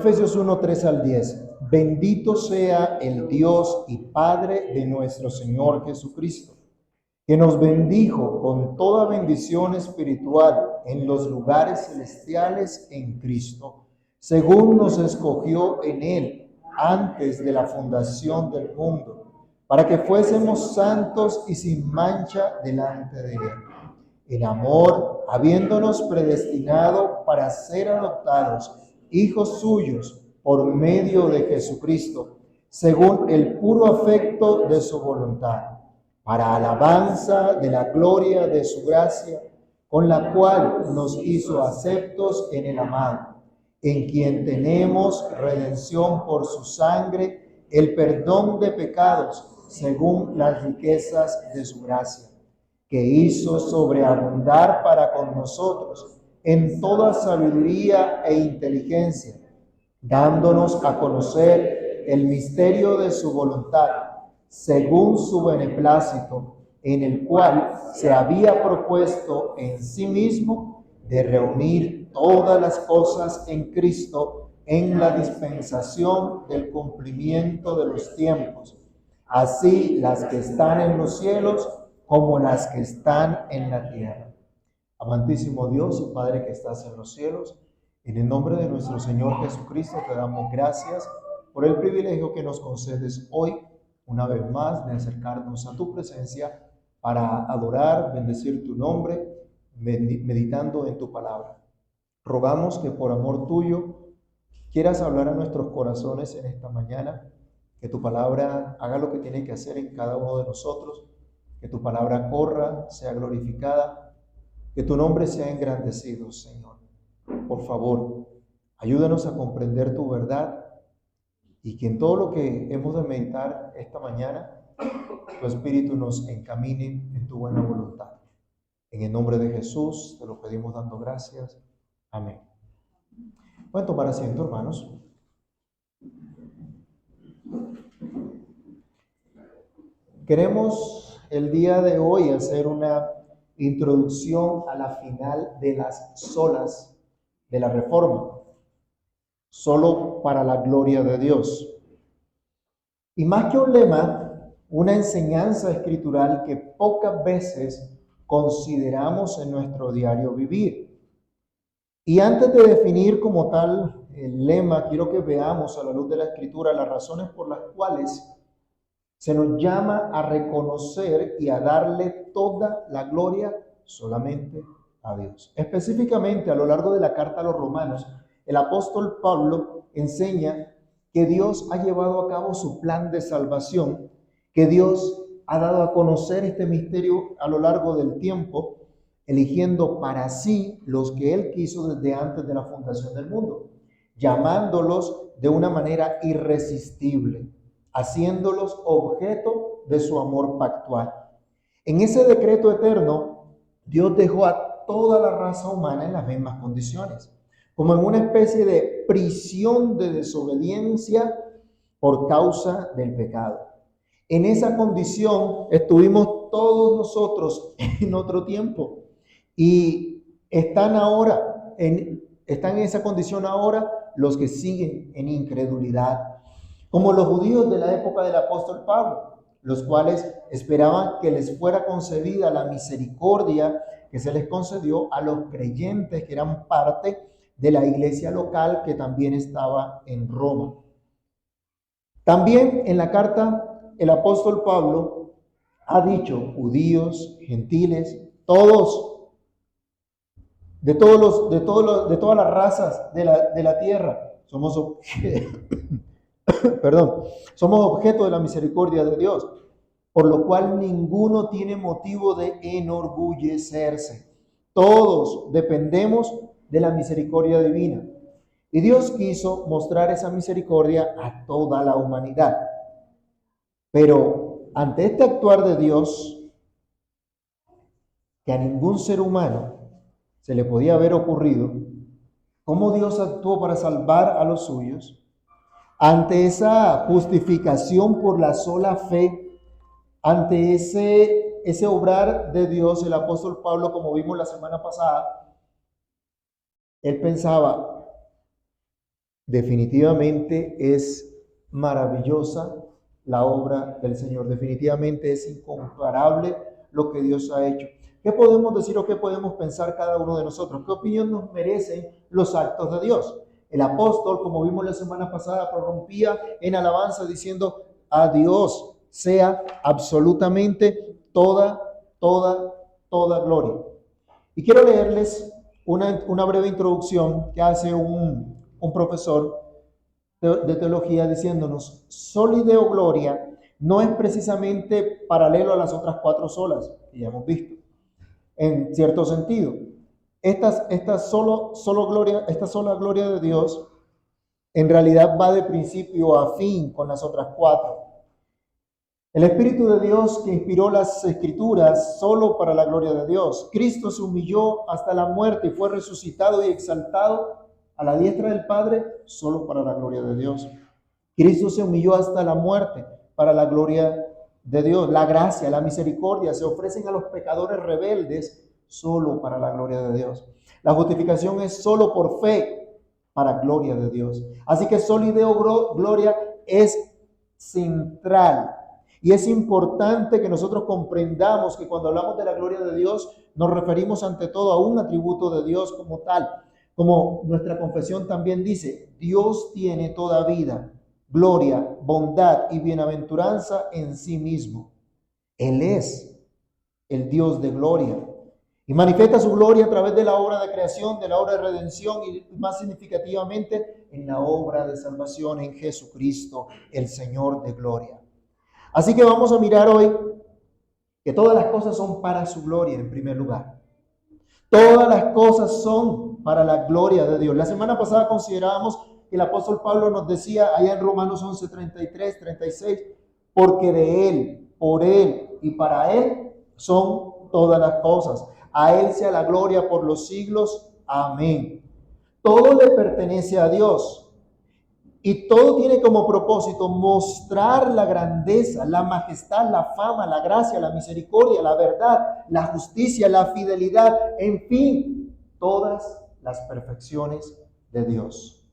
Efesios 1, 3 al 10. Bendito sea el Dios y Padre de nuestro Señor Jesucristo, que nos bendijo con toda bendición espiritual en los lugares celestiales en Cristo, según nos escogió en Él antes de la fundación del mundo, para que fuésemos santos y sin mancha delante de Él. En amor, habiéndonos predestinado para ser adoptados hijos suyos por medio de Jesucristo, según el puro afecto de su voluntad, para alabanza de la gloria de su gracia, con la cual nos hizo aceptos en el amado, en quien tenemos redención por su sangre, el perdón de pecados, según las riquezas de su gracia, que hizo sobreabundar para con nosotros en toda sabiduría e inteligencia, dándonos a conocer el misterio de su voluntad, según su beneplácito, en el cual se había propuesto en sí mismo de reunir todas las cosas en Cristo en la dispensación del cumplimiento de los tiempos, así las que están en los cielos como las que están en la tierra. Amantísimo Dios y Padre que estás en los cielos, en el nombre de nuestro Señor Jesucristo te damos gracias por el privilegio que nos concedes hoy, una vez más, de acercarnos a tu presencia para adorar, bendecir tu nombre, meditando en tu palabra. Rogamos que por amor tuyo quieras hablar a nuestros corazones en esta mañana, que tu palabra haga lo que tiene que hacer en cada uno de nosotros, que tu palabra corra, sea glorificada, que tu nombre sea engrandecido, Señor. Por favor, ayúdanos a comprender tu verdad y que en todo lo que hemos de meditar esta mañana, tu Espíritu nos encamine en tu buena voluntad. En el nombre de Jesús te lo pedimos dando gracias. Amén. Pueden tomar asiento, hermanos. Queremos el día de hoy hacer una introducción a la final de las solas de la Reforma, solo para la gloria de Dios. Y más que un lema, una enseñanza escritural que pocas veces consideramos en nuestro diario vivir. Y antes de definir como tal el lema, quiero que veamos a la luz de la Escritura las razones por las cuales se nos llama a reconocer y a darle toda la gloria solamente a Dios. Específicamente, a lo largo de la carta a los Romanos, el apóstol Pablo enseña que Dios ha llevado a cabo su plan de salvación, que Dios ha dado a conocer este misterio a lo largo del tiempo, eligiendo para sí los que Él quiso desde antes de la fundación del mundo, llamándolos de una manera irresistible, haciéndolos objeto de su amor pactual. En ese decreto eterno, Dios dejó a toda la raza humana en las mismas condiciones, como en una especie de prisión de desobediencia por causa del pecado. En esa condición estuvimos todos nosotros en otro tiempo y están en esa condición ahora los que siguen en incredulidad, como los judíos de la época del apóstol Pablo, los cuales esperaban que les fuera concedida la misericordia que se les concedió a los creyentes que eran parte de la iglesia local que también estaba en Roma. También en la carta el apóstol Pablo ha dicho, judíos, gentiles, de todas las razas de la tierra, somos objeto de la misericordia de Dios, por lo cual ninguno tiene motivo de enorgullecerse. Todos dependemos de la misericordia divina. Y Dios quiso mostrar esa misericordia a toda la humanidad. Pero ante este actuar de Dios, que a ningún ser humano se le podía haber ocurrido, cómo Dios actuó para salvar a los suyos, ante esa justificación por la sola fe, ante ese obrar de Dios, el apóstol Pablo, como vimos la semana pasada, él pensaba, Definitivamente es maravillosa la obra del Señor. Definitivamente es incomparable lo que Dios ha hecho. ¿Qué podemos decir o qué podemos pensar cada uno de nosotros? ¿Qué opinión nos merecen los actos de Dios? El apóstol, como vimos la semana pasada, prorrumpía en alabanza diciendo: a Dios sea absolutamente toda gloria. Y quiero leerles una breve introducción que hace un profesor de teología diciéndonos: solideo gloria no es precisamente paralelo a las otras 4 solas que ya hemos visto, en cierto sentido. Esta sola gloria de Dios en realidad va de principio a fin con las otras 4. El Espíritu de Dios que inspiró las Escrituras solo para la gloria de Dios. Cristo se humilló hasta la muerte y fue resucitado y exaltado a la diestra del Padre solo para la gloria de Dios. Cristo se humilló hasta la muerte para la gloria de Dios. La gracia, la misericordia se ofrecen a los pecadores rebeldes solo para la gloria de Dios. La justificación es solo por fe para gloria de Dios. Así que solideo gloria es central. Y es importante que nosotros comprendamos que cuando hablamos de la gloria de Dios, nos referimos ante todo a un atributo de Dios como tal. Como nuestra confesión también dice, Dios tiene toda vida, gloria, bondad y bienaventuranza en sí mismo. Él es el Dios de gloria. Y manifiesta su gloria a través de la obra de creación, de la obra de redención y más significativamente en la obra de salvación en Jesucristo, el Señor de gloria. Así que vamos a mirar hoy que todas las cosas son para su gloria en primer lugar. Todas las cosas son para la gloria de Dios. La semana pasada considerábamos que el apóstol Pablo nos decía allá en Romanos 11, 33, 36, porque de Él, por Él y para Él son todas las cosas. A Él sea la gloria por los siglos. Amén. Todo le pertenece a Dios. Y todo tiene como propósito mostrar la grandeza, la majestad, la fama, la gracia, la misericordia, la verdad, la justicia, la fidelidad, en fin, todas las perfecciones de Dios.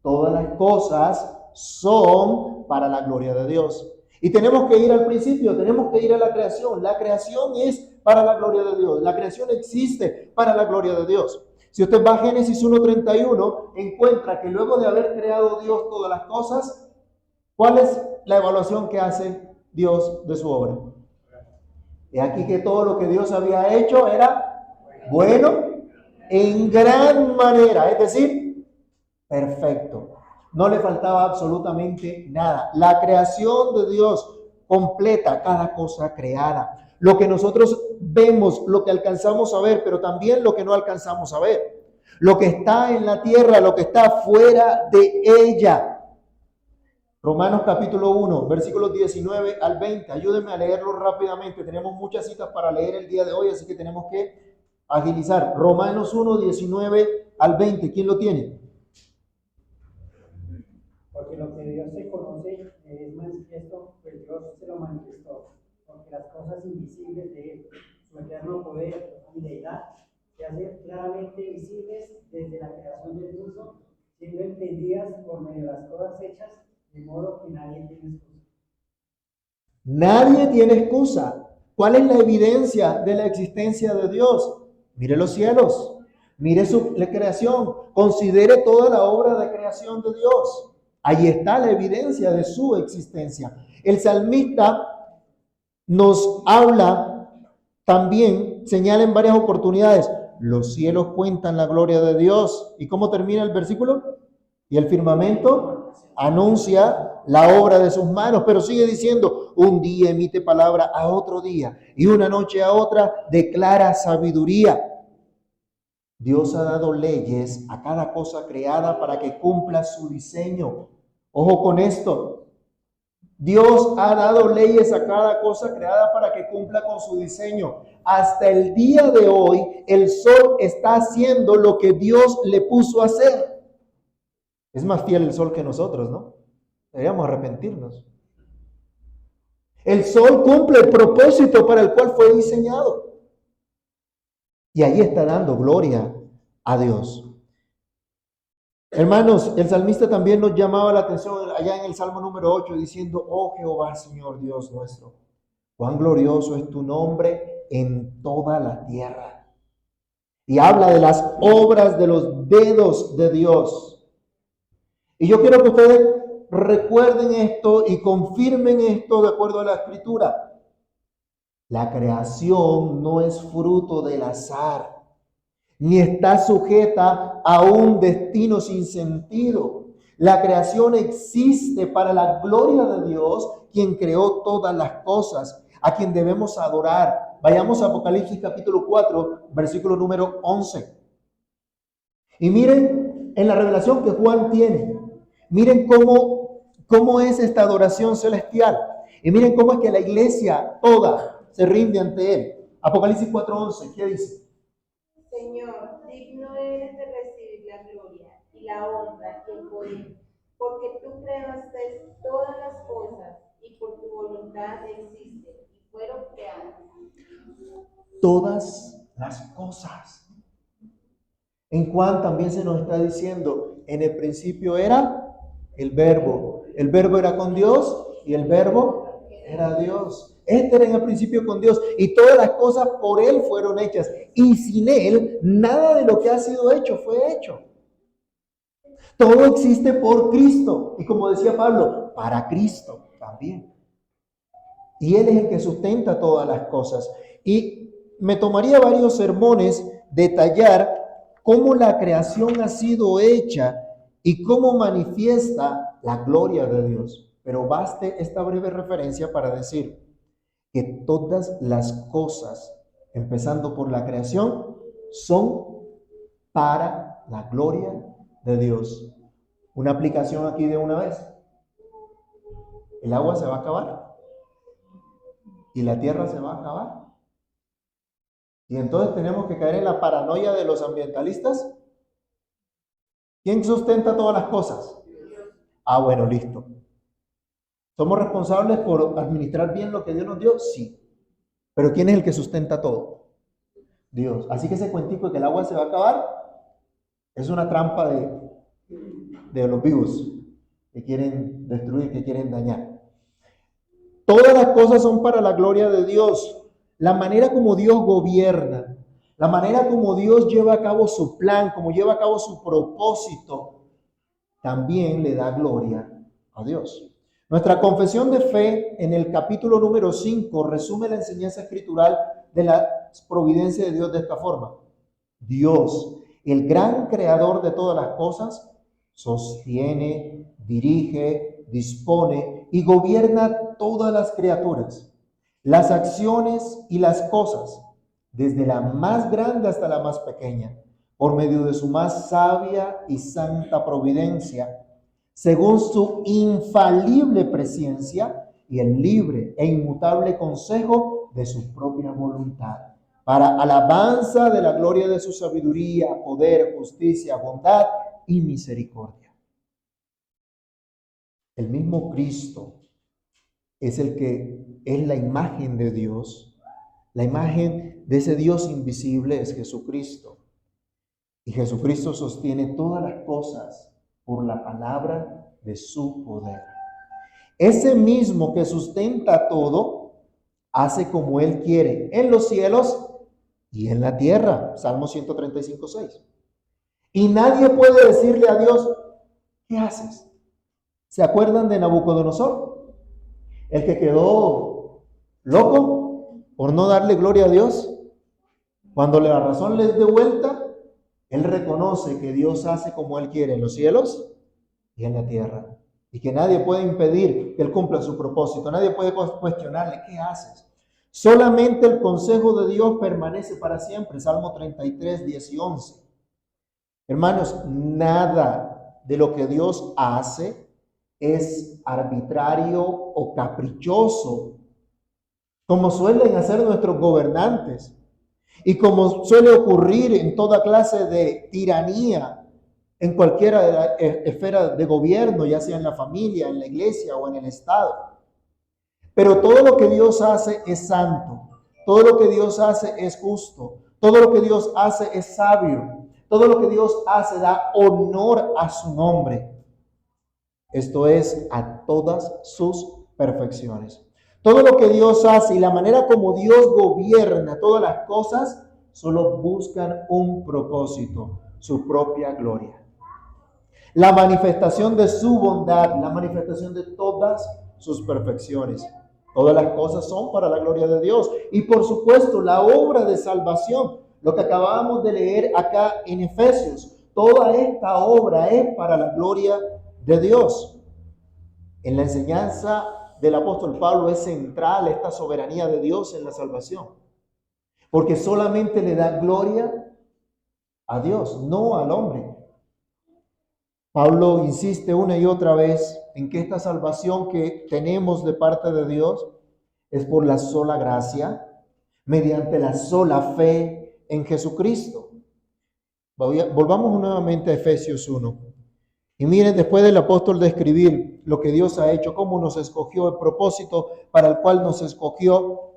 Todas las cosas son para la gloria de Dios. Y tenemos que ir al principio, tenemos que ir a la creación. La creación es para la gloria de Dios. La creación existe para la gloria de Dios. Si usted va a Génesis 1:31, encuentra que luego de haber creado Dios todas las cosas, ¿cuál es la evaluación que hace Dios de su obra? Y aquí que todo lo que Dios había hecho era bueno en gran manera, es decir, perfecto. No le faltaba absolutamente nada. La creación de Dios completa cada cosa creada. Lo que nosotros vemos, lo que alcanzamos a ver, pero también lo que no alcanzamos a ver. Lo que está en la tierra, lo que está fuera de ella. Romanos capítulo 1, versículos 19 al 20. Ayúdenme a leerlo rápidamente. Tenemos muchas citas para leer el día de hoy, así que tenemos que agilizar. Romanos 1, 19 al 20. ¿Quién lo tiene? Porque lo que Dios se conoce es manifiesto, pues Dios se lo manifestó, porque las cosas invisibles de Él, su eterno poder y deidad, se hacen claramente visibles desde la creación del mundo, siendo entendidas por medio de las cosas hechas, de modo que nadie tiene excusa. Nadie tiene excusa. ¿Cuál es la evidencia de la existencia de Dios? Mire los cielos, mire la creación, considere toda la obra de creación de Dios. Ahí está la evidencia de su existencia. El salmista nos habla también, señala en varias oportunidades, los cielos cuentan la gloria de Dios. ¿Y cómo termina el versículo? Y el firmamento anuncia la obra de sus manos, pero sigue diciendo, un día emite palabra a otro día y una noche a otra declara sabiduría. Dios ha dado leyes a cada cosa creada para que cumpla su diseño. Ojo con esto. Dios ha dado leyes a cada cosa creada para que cumpla con su diseño. Hasta el día de hoy, el sol está haciendo lo que Dios le puso a hacer. Es más fiel el sol que nosotros, ¿no? Deberíamos arrepentirnos. El sol cumple el propósito para el cual fue diseñado. Y ahí está dando gloria a Dios. Hermanos, el salmista también nos llamaba la atención allá en el Salmo número 8 diciendo, oh Jehová, Señor Dios nuestro, cuán glorioso es tu nombre en toda la tierra. Y habla de las obras de los dedos de Dios. Y yo quiero que ustedes recuerden esto y confirmen esto de acuerdo a la Escritura. La creación no es fruto del azar, ni está sujeta a un destino sin sentido. La creación existe para la gloria de Dios, quien creó todas las cosas, a quien debemos adorar. Vayamos a Apocalipsis capítulo 4, versículo número 11. Y miren en la revelación que Juan tiene, miren cómo es esta adoración celestial. Y miren cómo es que la iglesia toda se rinde ante él. Apocalipsis 4:11, ¿qué dice? Señor, digno eres de recibir la gloria y la honra y el poder, porque tú creaste todas las cosas y por tu voluntad existen y fueron creadas. Todas las cosas. En Juan también se nos está diciendo, en el principio era el verbo era con Dios y el verbo era Dios. Este era en el principio con Dios y todas las cosas por Él fueron hechas y sin Él nada de lo que ha sido hecho fue hecho. Todo existe por Cristo y como decía Pablo, para Cristo también. Y Él es el que sustenta todas las cosas. Y me tomaría varios sermones detallar cómo la creación ha sido hecha y cómo manifiesta la gloria de Dios. Pero baste esta breve referencia para decir que todas las cosas, empezando por la creación, son para la gloria de Dios. Una aplicación aquí de una vez. El agua se va a acabar y la tierra se va a acabar. Y entonces tenemos que caer en la paranoia de los ambientalistas. ¿Quién sustenta todas las cosas? Ah, bueno, listo. ¿Somos responsables por administrar bien lo que Dios nos dio? Sí. Pero ¿quién es el que sustenta todo? Dios. Así que ese cuentico de que el agua se va a acabar es una trampa de los vivos que quieren destruir, que quieren dañar. Todas las cosas son para la gloria de Dios. La manera como Dios gobierna, la manera como Dios lleva a cabo su plan, como lleva a cabo su propósito, también le da gloria a Dios. Nuestra confesión de fe en el capítulo número 5 resume la enseñanza escritural de la providencia de Dios de esta forma. Dios, el gran creador de todas las cosas, sostiene, dirige, dispone y gobierna todas las criaturas, las acciones y las cosas, desde la más grande hasta la más pequeña, por medio de su más sabia y santa providencia, según su infalible presciencia y el libre e inmutable consejo de su propia voluntad, para alabanza de la gloria de su sabiduría, poder, justicia, bondad y misericordia. El mismo Cristo es el que es la imagen de Dios. La imagen de ese Dios invisible es Jesucristo. Y Jesucristo sostiene todas las cosas por la palabra de su poder. Ese mismo que sustenta todo, hace como Él quiere, en los cielos y en la tierra. Salmo 135:6. Y nadie puede decirle a Dios, ¿qué haces? ¿Se acuerdan de Nabucodonosor? El que quedó loco por no darle gloria a Dios. Cuando la razón les dé vuelta, él reconoce que Dios hace como Él quiere en los cielos y en la tierra. Y que nadie puede impedir que Él cumpla su propósito. Nadie puede cuestionarle, ¿qué haces? Solamente el consejo de Dios permanece para siempre. Salmo 33, 10 y 11. Hermanos, nada de lo que Dios hace es arbitrario o caprichoso, como suelen hacer nuestros gobernantes y como suele ocurrir en toda clase de tiranía en cualquiera de las esferas de gobierno, ya sea en la familia, en la iglesia o en el Estado. Pero todo lo que Dios hace es santo, todo lo que Dios hace es justo, todo lo que Dios hace es sabio. Todo lo que Dios hace da honor a su nombre. Esto es, a todas sus perfecciones. Todo lo que Dios hace y la manera como Dios gobierna todas las cosas solo buscan un propósito, su propia gloria. La manifestación de su bondad, la manifestación de todas sus perfecciones. Todas las cosas son para la gloria de Dios. Y por supuesto, la obra de salvación, lo que acabábamos de leer acá en Efesios, toda esta obra es para la gloria de Dios. En la enseñanza del apóstol Pablo es central esta soberanía de Dios en la salvación, porque solamente le da gloria a Dios, no al hombre. Pablo insiste una y otra vez en que esta salvación que tenemos de parte de Dios es por la sola gracia, mediante la sola fe en Jesucristo. Volvamos nuevamente a Efesios 1. Y miren, después del apóstol describir lo que Dios ha hecho, cómo nos escogió, el propósito para el cual nos escogió,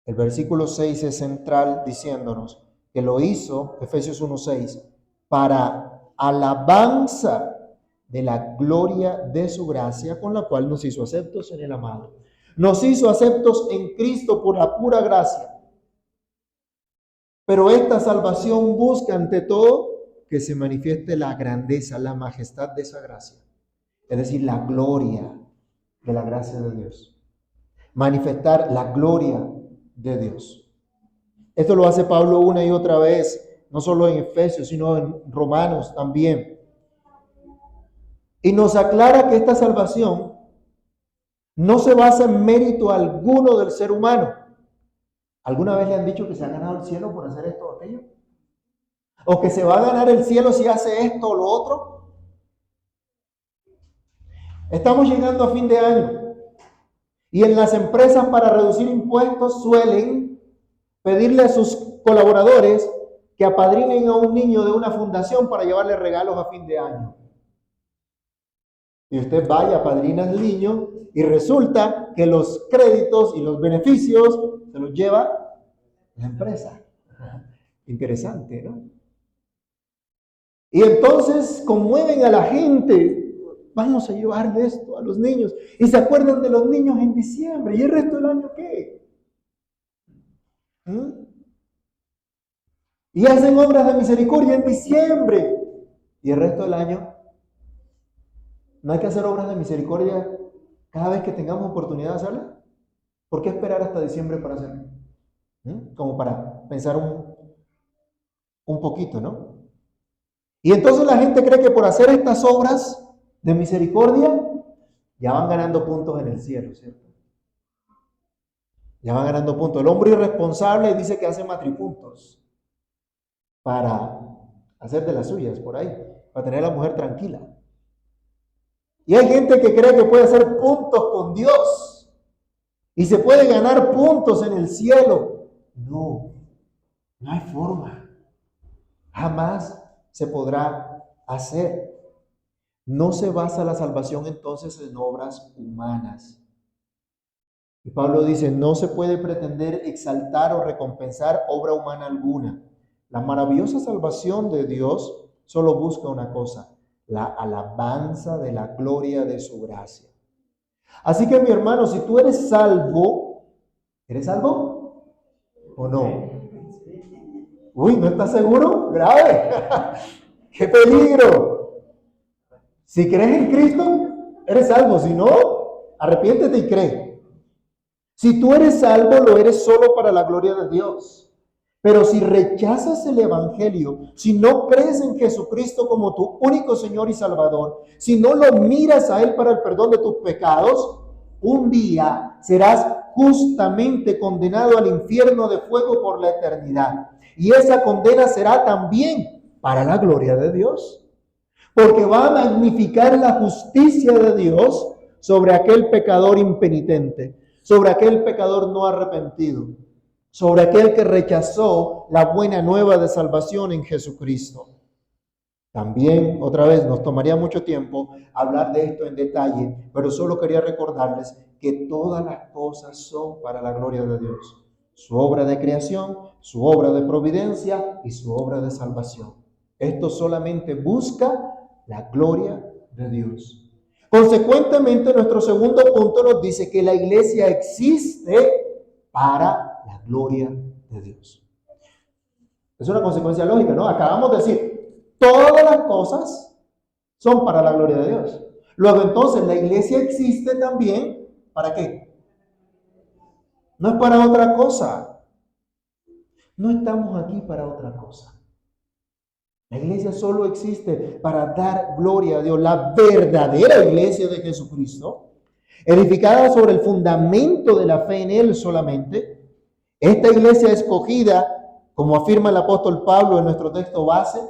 el versículo 6 es central diciéndonos que lo hizo, Efesios 1:6, para alabanza de la gloria de su gracia, con la cual nos hizo aceptos en el amado. Nos hizo aceptos en Cristo por la pura gracia. Pero esta salvación busca ante todo que se manifieste la grandeza, la majestad de esa gracia. Es decir, la gloria de la gracia de Dios. Manifestar la gloria de Dios. Esto lo hace Pablo una y otra vez, no solo en Efesios, sino en Romanos también. Y nos aclara que esta salvación no se basa en mérito alguno del ser humano. ¿Alguna vez le han dicho que se ha ganado el cielo por hacer esto o aquello? ¿O que se va a ganar el cielo si hace esto o lo otro? Estamos llegando a fin de año. Y en las empresas para reducir impuestos suelen pedirle a sus colaboradores que apadrinen a un niño de una fundación para llevarle regalos a fin de año. Y usted va y apadrina al niño y resulta que los créditos y los beneficios se los lleva la empresa. Interesante, ¿no? Y entonces conmueven a la gente. Vamos a llevarle esto a los niños. Y se acuerdan de los niños en diciembre. ¿Y el resto del año qué? Y hacen obras de misericordia en diciembre. ¿Y el resto del año? ¿No hay que hacer obras de misericordia cada vez que tengamos oportunidad de hacerlas? ¿Por qué esperar hasta diciembre para hacerlo? Como para pensar un poquito, ¿no? Y entonces la gente cree que por hacer estas obras de misericordia ya van ganando puntos en el cielo, ¿cierto? Ya van ganando puntos. El hombre irresponsable dice que hace matripuntos para hacer de las suyas por ahí, para tener a la mujer tranquila. Y hay gente que cree que puede hacer puntos con Dios y se puede ganar puntos en el cielo. No hay forma. Jamás se podrá hacer. No se basa la salvación entonces en obras humanas. Y Pablo dice, no se puede pretender exaltar o recompensar obra humana alguna. La maravillosa salvación de Dios solo busca una cosa, la alabanza de la gloria de su gracia. Así que mi hermano, si tú eres salvo, ¿eres salvo o no? Uy, ¿no estás seguro? Grave. ¡Qué peligro! Si crees en Cristo, eres salvo. Si no, arrepiéntete y cree. Si tú eres salvo, lo eres solo para la gloria de Dios. Pero si rechazas el Evangelio, si no crees en Jesucristo como tu único Señor y Salvador, si no lo miras a Él para el perdón de tus pecados, un día serás justamente condenado al infierno de fuego por la eternidad. Y esa condena será también para la gloria de Dios, porque va a magnificar la justicia de Dios sobre aquel pecador impenitente, sobre aquel pecador no arrepentido, sobre aquel que rechazó la buena nueva de salvación en Jesucristo. También, otra vez, nos tomaría mucho tiempo hablar de esto en detalle, pero solo quería recordarles que todas las cosas son para la gloria de Dios. su obra de creación, su obra de providencia y su obra de salvación. Esto solamente busca la gloria de Dios. Consecuentemente, nuestro segundo punto nos dice que la iglesia existe para la gloria de Dios. Es una consecuencia lógica, ¿no? Acabamos de decir, todas las cosas son para la gloria de Dios. Luego entonces, la iglesia existe también, ¿para qué? No es para otra cosa. No estamos aquí para otra cosa. La iglesia solo existe para dar gloria a Dios. La verdadera iglesia de Jesucristo, edificada sobre el fundamento de la fe en Él solamente. Esta iglesia escogida, como afirma el apóstol Pablo en nuestro texto base,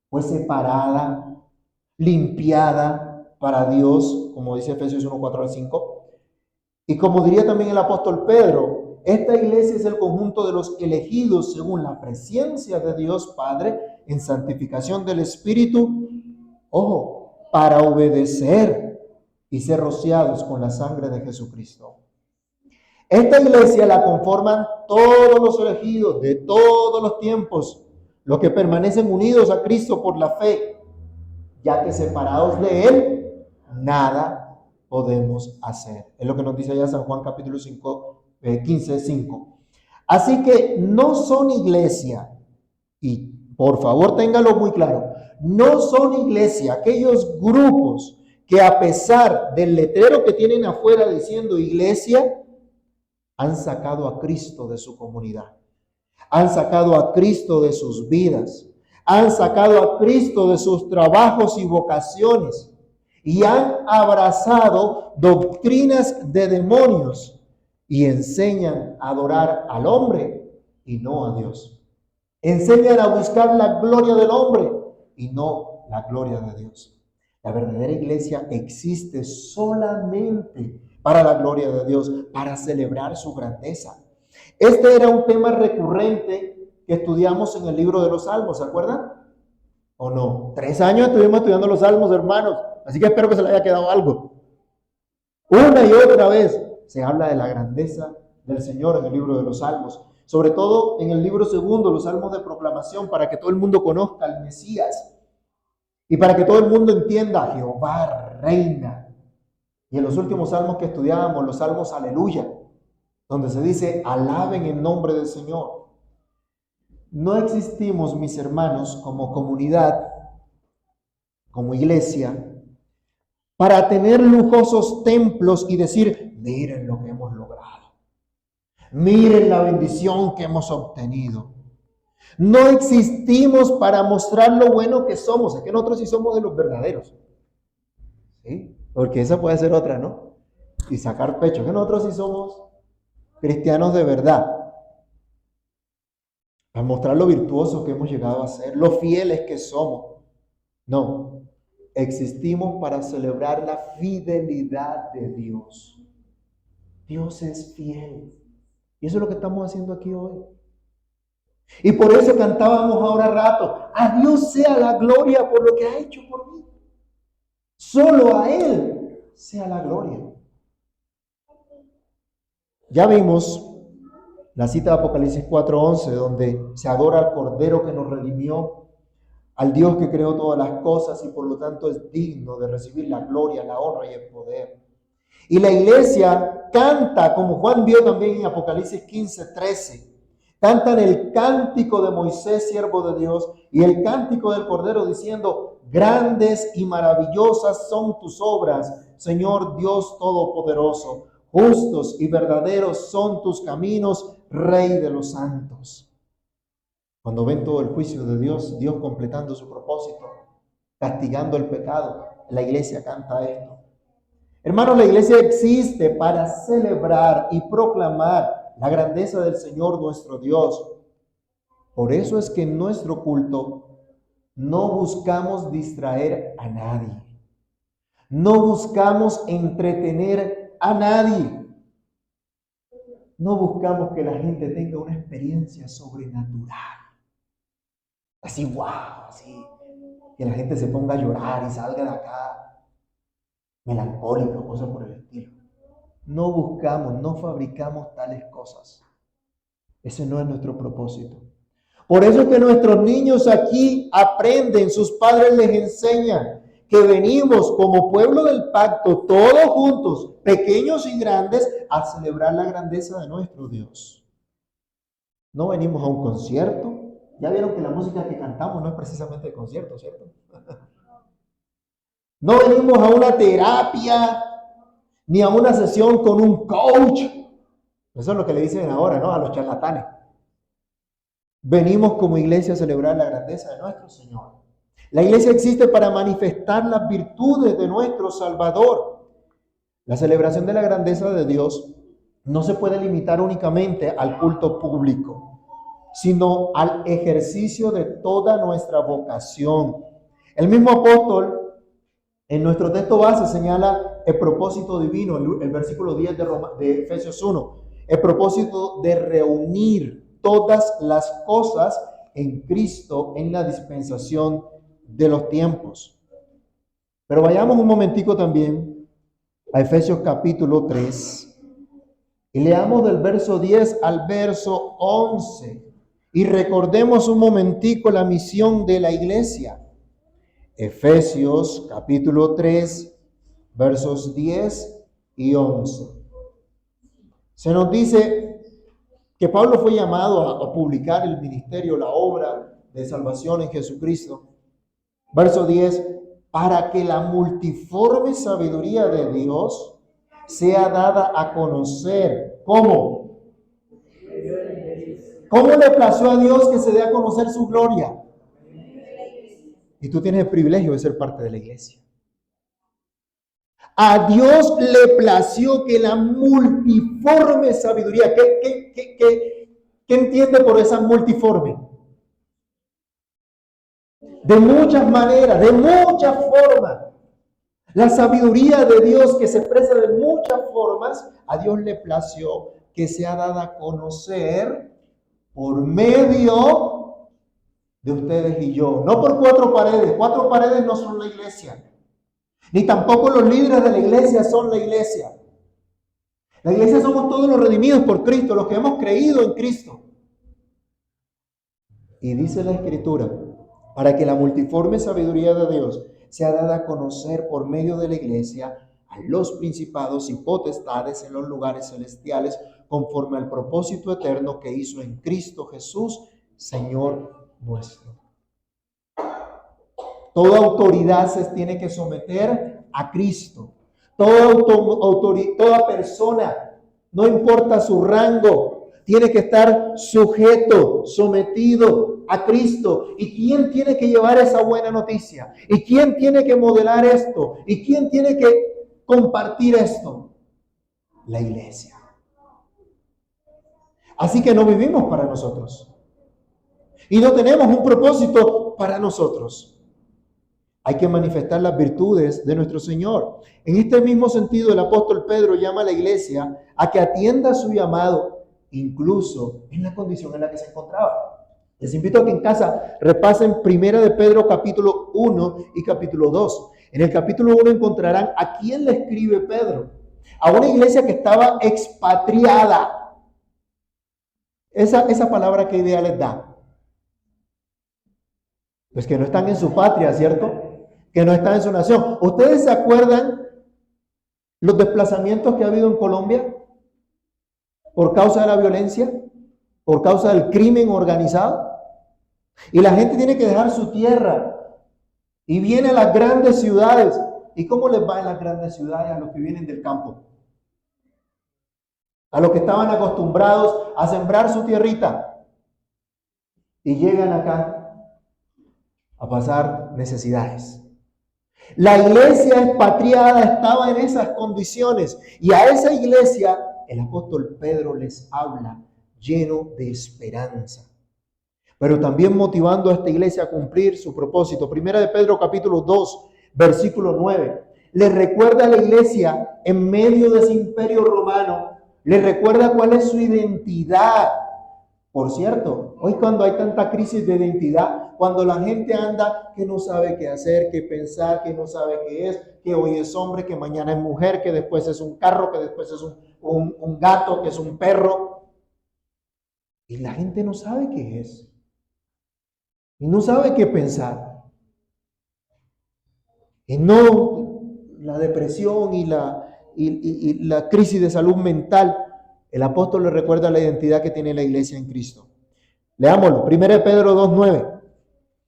fue separada, limpiada para Dios, como dice Efesios 1, 4 al 5. Y como diría también el apóstol Pedro, esta iglesia es el conjunto de los elegidos según la presencia de Dios Padre en santificación del Espíritu, ojo, para obedecer y ser rociados con la sangre de Jesucristo. Esta iglesia la conforman todos los elegidos de todos los tiempos, los que permanecen unidos a Cristo por la fe, ya que separados de Él, nada podemos hacer. Es lo que nos dice allá San Juan capítulo 15, 5. Así que no son iglesia, y por favor téngalo muy claro, no son iglesia aquellos grupos que a pesar del letrero que tienen afuera diciendo iglesia, han sacado a Cristo de su comunidad, han sacado a Cristo de sus vidas, han sacado a Cristo de sus trabajos y vocaciones y han abrazado doctrinas de demonios y enseñan a adorar al hombre y no a Dios. Enseñan a buscar la gloria del hombre y no la gloria de Dios. La verdadera iglesia existe solamente para la gloria de Dios, para celebrar su grandeza. Este era un tema recurrente que estudiamos en el libro de los Salmos, ¿se acuerdan? ¿O no? 3 años estuvimos estudiando los Salmos, hermanos, así que espero que se le haya quedado algo. Una y otra vez se habla de la grandeza del Señor en el libro de los Salmos, sobre todo en el libro segundo, los Salmos de proclamación, para que todo el mundo conozca al Mesías y para que todo el mundo entienda, Jehová reina. Y en los últimos salmos que estudiábamos, los salmos aleluya, donde se dice, alaben el nombre del Señor. No existimos, mis hermanos, como comunidad, como iglesia, para tener lujosos templos y decir, miren lo que hemos logrado. Miren la bendición que hemos obtenido. No existimos para mostrar lo bueno que somos. Es que nosotros sí somos de los verdaderos. ¿Sí? Porque esa puede ser otra, ¿no? Y sacar pecho. Que nosotros sí somos cristianos de verdad. Para mostrar lo virtuosos que hemos llegado a ser, lo fieles que somos. No. Existimos para celebrar la fidelidad de Dios. Dios es fiel. Y eso es lo que estamos haciendo aquí hoy. Y por eso cantábamos ahora rato, a Dios sea la gloria por lo que ha hecho por mí. Solo a Él sea la gloria. Ya vimos la cita de Apocalipsis 4:11, donde se adora al Cordero que nos redimió, al Dios que creó todas las cosas y por lo tanto es digno de recibir la gloria, la honra y el poder. Y la iglesia canta, como Juan vio también en Apocalipsis 15:13, cantan el cántico de Moisés, siervo de Dios, y el cántico del Cordero diciendo, grandes y maravillosas son tus obras, Señor Dios Todopoderoso. Justos y verdaderos son tus caminos, Rey de los santos. Cuando ven todo el juicio de Dios, Dios completando su propósito, castigando el pecado, la iglesia canta esto. Hermanos, la iglesia existe para celebrar y proclamar la grandeza del Señor nuestro Dios. Por eso es que en nuestro culto no buscamos distraer a nadie. No buscamos entretener a nadie. No buscamos que la gente tenga una experiencia sobrenatural. Así, wow, así. Que la gente se ponga a llorar y salga de acá melancólico, cosas por el estilo. No buscamos, no fabricamos tales cosas. Ese no es nuestro propósito. Por eso es que nuestros niños aquí aprenden, sus padres les enseñan que venimos como pueblo del pacto, todos juntos, pequeños y grandes, a celebrar la grandeza de nuestro Dios. No venimos a un concierto. Ya vieron que la música que cantamos no es precisamente de concierto, ¿cierto? No venimos a una terapia, ni a una sesión con un coach. Eso es lo que le dicen ahora, ¿no? A los charlatanes. Venimos como iglesia a celebrar la grandeza de nuestro Señor. La iglesia existe para manifestar las virtudes de nuestro Salvador. La celebración de la grandeza de Dios no se puede limitar únicamente al culto público, sino al ejercicio de toda nuestra vocación. El mismo apóstol en nuestro texto base señala el propósito divino, el versículo 10 de Efesios 1, el propósito de reunir todas las cosas en Cristo en la dispensación de los tiempos. Pero vayamos un momentico también a Efesios capítulo 3 y leamos del verso 10 al verso 11 y recordemos un momentico la misión de la iglesia. Efesios capítulo 3, versos 10 y 11. Se nos dice que Pablo fue llamado a publicar el ministerio, la obra de salvación en Jesucristo. Verso 10, para que la multiforme sabiduría de Dios sea dada a conocer. ¿Cómo? ¿Cómo le plació a Dios que se dé a conocer su gloria? Y tú tienes el privilegio de ser parte de la iglesia. A Dios le plació que la multiforme sabiduría, ¿qué entiende por esa multiforme? De muchas maneras, de muchas formas. La sabiduría de Dios que se expresa de muchas formas, a Dios le plació que sea dada a conocer por medio de ustedes y yo. No por cuatro paredes. Cuatro paredes no son la iglesia. Ni tampoco los líderes de la iglesia son la iglesia. La iglesia somos todos los redimidos por Cristo, los que hemos creído en Cristo. Y dice la Escritura, para que la multiforme sabiduría de Dios sea dada a conocer por medio de la iglesia a los principados y potestades en los lugares celestiales, conforme al propósito eterno que hizo en Cristo Jesús, Señor nuestro. Toda autoridad se tiene que someter a Cristo. Toda persona, no importa su rango, tiene que estar sujeto, sometido a Cristo. ¿Y quién tiene que llevar esa buena noticia? ¿Y quién tiene que modelar esto? ¿Y quién tiene que compartir esto? La iglesia. Así que no vivimos para nosotros. Y no tenemos un propósito para nosotros. Hay que manifestar las virtudes de nuestro Señor. En este mismo sentido, el apóstol Pedro llama a la iglesia a que atienda su llamado, incluso en la condición en la que se encontraba. Les invito a que en casa repasen 1 de Pedro capítulo 1 y capítulo 2. En el capítulo 1 encontrarán a quién le escribe Pedro. A una iglesia que estaba expatriada. Esa palabra, ¿qué idea les da? Pues que no están en su patria, ¿cierto? Que no están en su nación. ¿Ustedes se acuerdan los desplazamientos que ha habido en Colombia por causa de la violencia, por causa del crimen organizado? Y la gente tiene que dejar su tierra y viene a las grandes ciudades. ¿Y cómo les va en las grandes ciudades a los que vienen del campo? A los que estaban acostumbrados a sembrar su tierrita y llegan acá a pasar necesidades. La iglesia expatriada estaba en esas condiciones y a esa iglesia el apóstol Pedro les habla lleno de esperanza, pero también motivando a esta iglesia a cumplir su propósito. Primera de Pedro capítulo 2, versículo 9. Le recuerda a la iglesia en medio de ese imperio romano, le recuerda cuál es su identidad. Por cierto, hoy cuando hay tanta crisis de identidad, cuando la gente anda que no sabe qué hacer, qué pensar, que no sabe qué es, que hoy es hombre, que mañana es mujer, que después es un carro, que después es un gato, que es un perro. Y la gente no sabe qué es. Y no sabe qué pensar. Y no la depresión y la crisis de salud mental. El apóstol le recuerda la identidad que tiene la iglesia en Cristo. Leámoslo. 1 Pedro 2:9.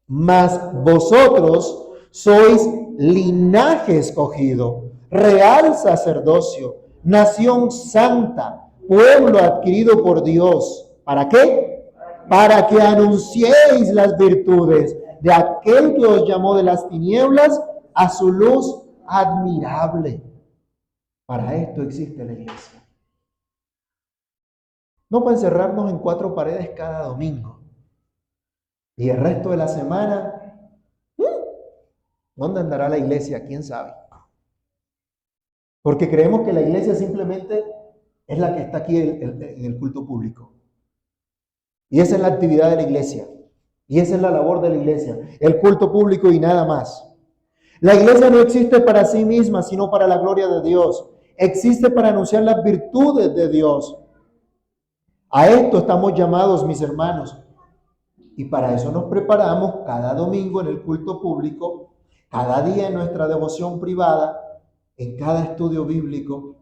Mas vosotros sois linaje escogido, real sacerdocio, nación santa, pueblo adquirido por Dios. ¿Para qué? Para que anunciéis las virtudes de aquel que os llamó de las tinieblas a su luz admirable. Para esto existe la iglesia. No para encerrarnos en 4 paredes cada domingo. Y el resto de la semana, ¿dónde andará la iglesia? ¿Quién sabe? Porque creemos que la iglesia simplemente es la que está aquí en el culto público. Y esa es la actividad de la iglesia. Y esa es la labor de la iglesia. El culto público y nada más. La iglesia no existe para sí misma, sino para la gloria de Dios. Existe para anunciar las virtudes de Dios. A esto estamos llamados, mis hermanos. Y para eso nos preparamos cada domingo en el culto público, cada día en nuestra devoción privada, en cada estudio bíblico,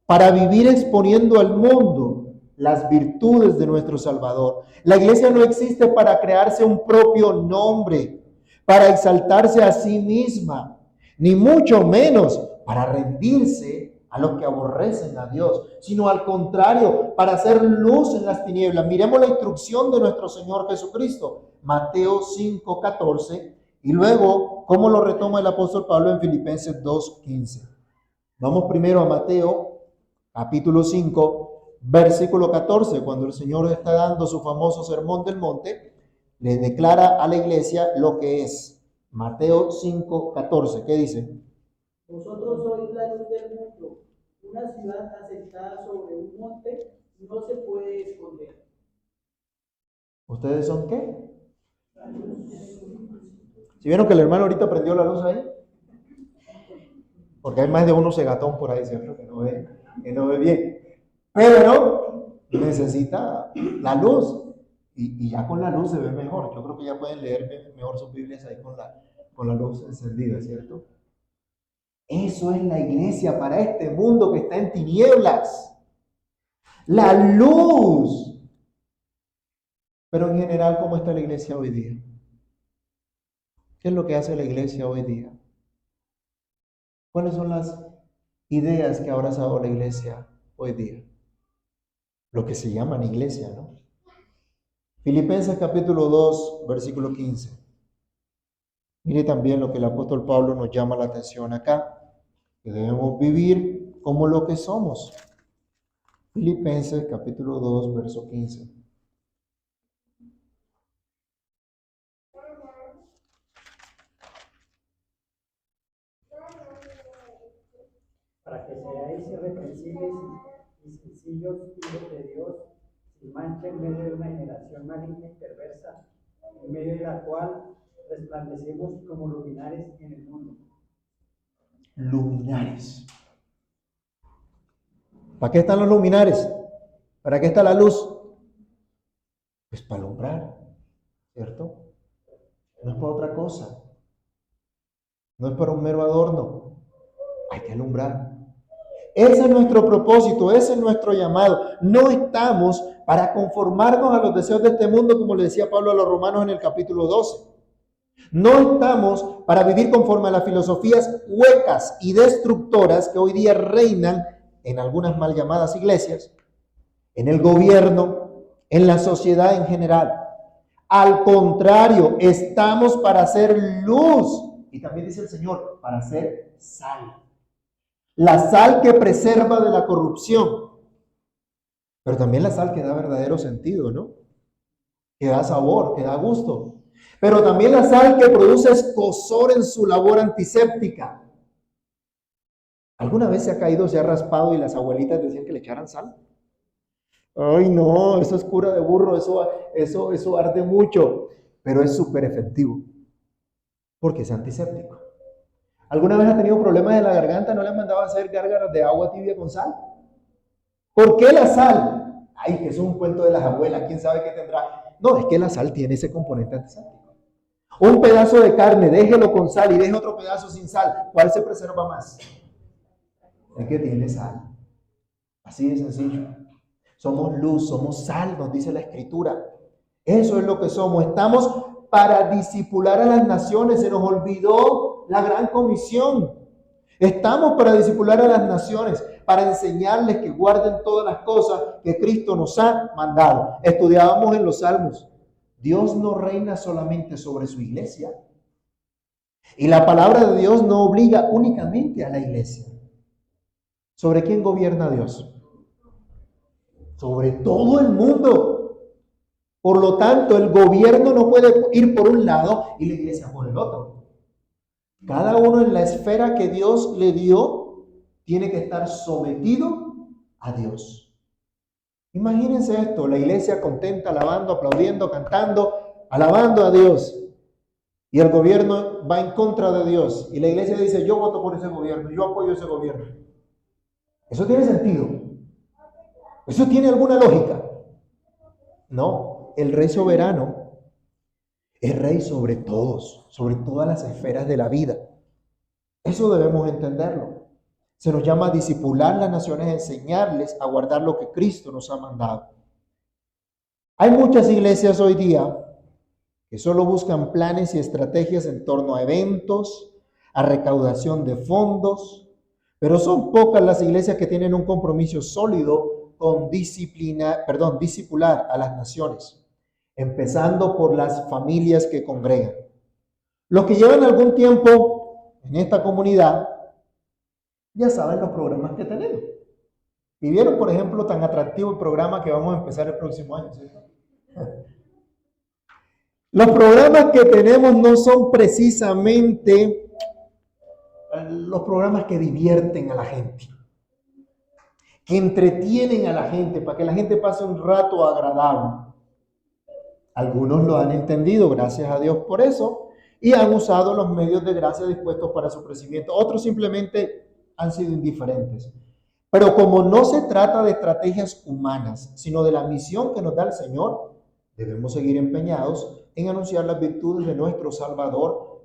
para vivir exponiendo al mundo las virtudes de nuestro Salvador. La iglesia no existe para crearse un propio nombre, para exaltarse a sí misma, ni mucho menos para rendirse a los que aborrecen a Dios, sino al contrario, para hacer luz en las tinieblas. Miremos la instrucción de nuestro Señor Jesucristo, Mateo 5:14, y luego cómo lo retoma el apóstol Pablo en Filipenses 2:15. Vamos primero a Mateo, capítulo 5, versículo 14, cuando el Señor está dando su famoso sermón del monte, le declara a la iglesia lo que es. Mateo 5:14, ¿qué dice? Vosotros sois la luz del mundo. Una ciudad asentada sobre un monte no se puede esconder. ¿Ustedes son qué? ¿Sí vieron que el hermano ahorita prendió la luz ahí? Porque hay más de uno cegatón por ahí, ¿cierto? Que no ve bien. Pero necesita la luz. Y ya con la luz se ve mejor. Yo creo que ya pueden leer mejor sus Biblias ahí con la luz encendida, ¿cierto? Eso es la iglesia para este mundo que está en tinieblas. La luz. Pero en general, ¿cómo está la iglesia hoy día? ¿Qué es lo que hace la iglesia hoy día? ¿Cuáles son las ideas que ha abrazado la iglesia hoy día? Lo que se llaman iglesia, ¿no? Filipenses capítulo 2, versículo 15. Mire también lo que el apóstol Pablo nos llama la atención acá, que debemos vivir como lo que somos. Filipenses capítulo 2, verso 15. Para que seáis irreprensibles y sencillos hijos de Dios, sin mancha en medio de una generación maligna y perversa, en medio de la cual resplandecemos como luminares en el mundo. Luminares. ¿Para qué están los luminares? ¿Para qué está la luz? Pues para alumbrar, ¿cierto? No es para otra cosa. No es para un mero adorno. Hay que alumbrar. Ese es nuestro propósito, ese es nuestro llamado. No estamos para conformarnos a los deseos de este mundo, como le decía Pablo a los romanos en el capítulo 12. No estamos para vivir conforme a las filosofías huecas y destructoras que hoy día reinan en algunas mal llamadas iglesias, en el gobierno, en la sociedad en general. Al contrario, estamos para hacer luz. Y también dice el Señor, para hacer sal. La sal que preserva de la corrupción. Pero también la sal que da verdadero sentido, ¿no? Que da sabor, que da gusto. Pero también la sal que produce escozor en su labor antiséptica. ¿Alguna vez se ha caído, se ha raspado y las abuelitas decían que le echaran sal? Ay, no, eso es cura de burro, eso arde mucho, pero es súper efectivo, porque es antiséptico. ¿Alguna vez ha tenido problemas de la garganta? ¿No le han mandado a hacer gárgaras de agua tibia con sal? ¿Por qué la sal? Ay, que eso es un cuento de las abuelas, quién sabe qué tendrá. No, es que la sal tiene ese componente antiséptico. Un pedazo de carne, déjelo con sal y deje otro pedazo sin sal. ¿Cuál se preserva más? El que tiene sal. Así de sencillo. Somos luz, somos sal, nos dice la Escritura. Eso es lo que somos. Estamos para discipular a las naciones. Se nos olvidó la gran comisión. Estamos para discipular a las naciones, para enseñarles que guarden todas las cosas que Cristo nos ha mandado. Estudiábamos en los Salmos. Dios no reina solamente sobre su iglesia. Y la palabra de Dios no obliga únicamente a la iglesia. ¿Sobre quién gobierna Dios? Sobre todo el mundo. Por lo tanto, el gobierno no puede ir por un lado y la iglesia por el otro. Cada uno en la esfera que Dios le dio tiene que estar sometido a Dios. Imagínense esto, la iglesia contenta, alabando, aplaudiendo, cantando, alabando a Dios. Y el gobierno va en contra de Dios. Y la iglesia dice, yo voto por ese gobierno, yo apoyo ese gobierno. ¿Eso tiene sentido? ¿Eso tiene alguna lógica? No, el rey soberano es rey sobre todos, sobre todas las esferas de la vida. Eso debemos entenderlo. Se nos llama a discipular las naciones, a enseñarles a guardar lo que Cristo nos ha mandado. Hay muchas iglesias hoy día que solo buscan planes y estrategias en torno a eventos, a recaudación de fondos, pero son pocas las iglesias que tienen un compromiso sólido con discipular a las naciones, empezando por las familias que congregan. Los que llevan algún tiempo en esta comunidad ya saben los programas que tenemos. Y vieron, por ejemplo, tan atractivo el programa que vamos a empezar el próximo año, ¿cierto? Los programas que tenemos no son precisamente los programas que divierten a la gente, que entretienen a la gente, para que la gente pase un rato agradable. Algunos lo han entendido, gracias a Dios por eso, y han usado los medios de gracia dispuestos para su crecimiento. Otros simplemente han sido indiferentes. Pero como no se trata de estrategias humanas, sino de la misión que nos da el Señor, debemos seguir empeñados en anunciar las virtudes de nuestro Salvador,